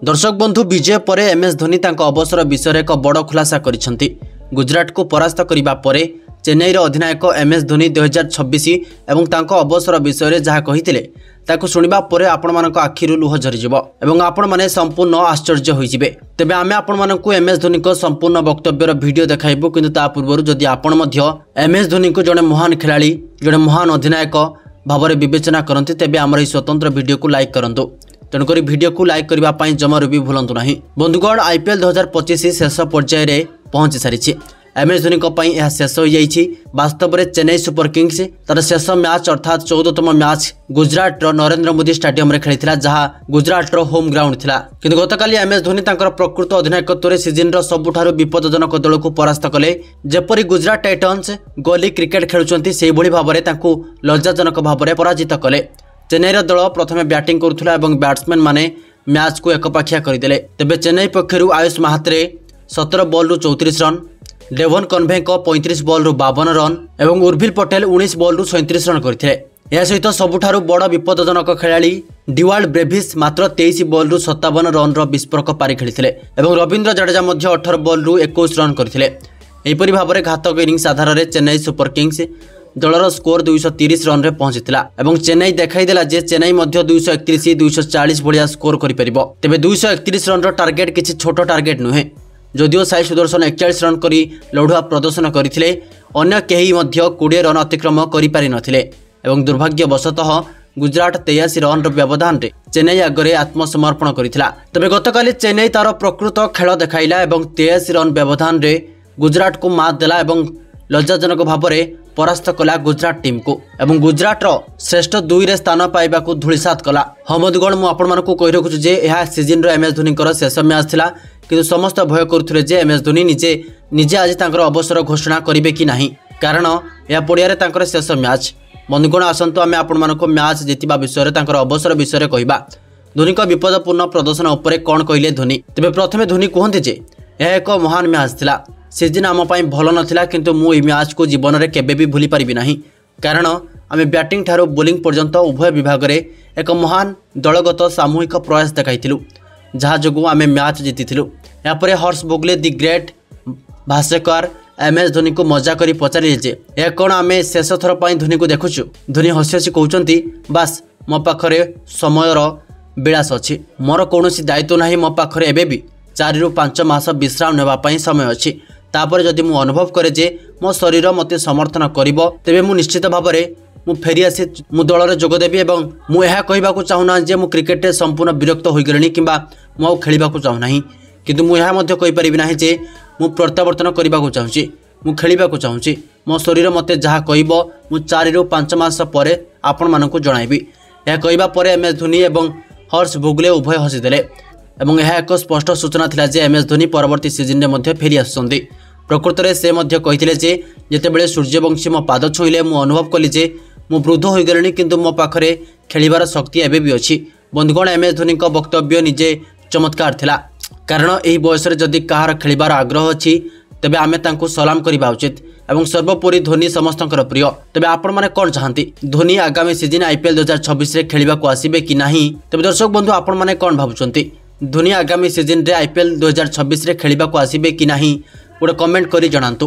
दर्शक बंधु विजय पर एमएस धोनी अवसर विषय एक बड़ खुलासा करिसेंती। गुजरात को परास्त करने पर चेन्नईर अधिनायक एमएस धोनी 2026 एवं तांको अवसर विषय जहाँ कही शुणा पर आपण आखिरु लुह झरीज आपण मैंने संपूर्ण आश्चर्य होइजिबे। तेबे आमे आपण मानकु एमएस धोनी को संपूर्ण वक्तव्यर वीडियो देखाइबु, किंतु ता पूर्व जदि आपण मध्य एमएस धोनी को जड़े महान खिलाड़ी जड़े महान अधिनायक भाव में विवेचना करते तेबे आमर यह स्वतंत्र वीडियो को लाइक करंतु। तेणुक वीडियो को लाइक करने जमारू भी भूलु ना। बंधुगण आईपीएल 2025 शेष पर्यायर पहुंची सारी। एमएस धोनी यह शेष हो जाइए। वास्तव में चेन्नई सुपर किंग्स तार शेष मैच अर्थात 14तम मैच गुजरात नरेंद्र मोदी स्टेडियम रे खेली जहाँ गुजरात होम ग्राउंड थिला। किंतु गतकाली एमएस धोनी प्रकृत अधिनायकत्व सीजन सबुठारु विपदजनक दल को परास्त कले। जेपरी गुजरात टाइटन्स गली क्रिकेट खेलुचंती से भली भाव में लज्जाजनक भाव में पराजित कले। चेन्नईर दल प्रथम बैटिंग करुला और बैट्समैन माने मैच को एकपाखिया करदे। तेबे चेन्नई पक्षर Ayush Mhatre 17 ball 34 run, Devon Conway 35 ball 52 run और उर्विल पटेल 19 बॉल 37 रन करते। यह सहित सबुठारु बड़ विपदजनक खेलाड़ी डिवाल्ड ब्रेविस मात्र 23 बॉल 57 रन विस्फोरक पारी खेली और रवींद्र जडेजा 18 बॉल 21 रन करते। एहिपरि भाव में घातक इनिंग्स आधार में चेन्नई सुपर किंग्स दलर स्कोर 230 रन में पहुंचीला और चेन्नई देखाईदेला जे चेन्नई 231 240 भाया स्कोर कर। तेज 231 रन टार्गेट किसी छोट टार्गेट नुहे। जदिओ साई सुदर्शन 41 रन कर लढ़ुआ प्रदर्शन करते अन्य कहीं 20 रन अतिक्रम कर दुर्भाग्यवशतः गुजरात 83 रन व्यवधान में चेन्नई आगे आत्मसमर्पण करथिला। तबे गतकाली चेन्नई तार प्रकृत खेल देखाइला और 83 रन व्यवधान में गुजरात को मात देला और लज्जाजनक भाव में परास्त कला गुजरात टीम को एवं गुजरात श्रेष्ठ 2 रे स्थान पाइबा को धूलिसात कला। हाँ बंधुगण मुझे आपण मानक कही रखुछु जे यह सीजन एमएस धोनी शेष मैच थिला, किंतु समस्त भय करुथिले जे एमएस धोनी निजे आज तांकर अवसर घोषणा करिवे कि नाही, कारण यह पड़िया तांकर शेष मैच। बंधुगण आसंतु आमे आपण मानक मैच जीतिबा विषय तांकर अवसर विषय कहबा। धोनी को विपदपूर्ण प्रदर्शन उपरे कौन कहले धोनी। तेबे प्रथमे धोनी कहते जे यह एक महान मैच थिला। सीजन आम भल नाला, किंतु मुझे मैच को जीवन में केबे भी भूली पारिबी नहीं, कारण आम बैटिंग ठारू बोलिंग पर्यंत उभय विभाग में एक महान दलगत सामूहिक प्रयास देखाइथिलु, जहाँ जो आम मैच जीतिथिलु। यापर हर्ष भोगले दि ग्रेट भाष्यकार एमएस धोनी को मजा करी पचारे जे यह कौन आम शेष थर पर धोनी को देखुचु। धोनी हसी हसी कहते बास मो पाखरे समयर विलास अच्छी, मोर कौन दायित्व ना, मो पाखरे एबे भी 4 ରୁ 5 मास विश्राम नेबापी समय अच्छी। तापर जदि मु अनुभव करे जे मो शरीर मते समर्थन करिवो तेबे मु निश्चित भाव में मु फेरी आसी मु दल में जोगदेवी और मुझे कहवाक चाहूना जे मु क्रिकेट संपूर्ण विरक्त हो गली कि मु खेलवा चाहूना, किंतु मुझे कहीपरि ना जे मु प्रत्यावर्तन करने को चाहूँगी, मु खेलवा चाहूँगी। मो शरीर मते जहाँ कहब मु 4 ରୁ 5 मास पर आपण मानकु जणाइबी। यह कहवा पर एमएस धोनी और हर्ष भोगले उभय हसीदेले और यह एक स्पष्ट सूचना थिला जे एमएस धोनी परवर्ती सीजन में फेरी आसुछंती। प्रकृत में से कहते जे जितेबाला सूर्यवंशी मो पाद छुईले मु अनुभव कली जे मु वृद्ध हो गली, किंतु मो पाखरे खेलिबार शक्ति एबे भी अच्छी। बंधुगण एमएस धोनी वक्तव्य निजे चमत्कार थिला, कारण यही बयस जदि कहार खेलिबार आग्रह अच्छी तेबे आमे तांको सलाम करबा उचित और सर्वोपरि धोनी समस्तंकर प्रिय। तेबे आपण माने कोन चाहंती धोनी आगामी सीजन आईपीएल 2026 रे खेलिबा को आसीबे कि नाही। तेबे दर्शक बंधु आपण माने कोन भाबुचंती धोनी आगामी सीजन रे आईपीएल 2026 रे खेलिबा को आसीबे कि नाही, गोटे कमेंट करी जणांतु।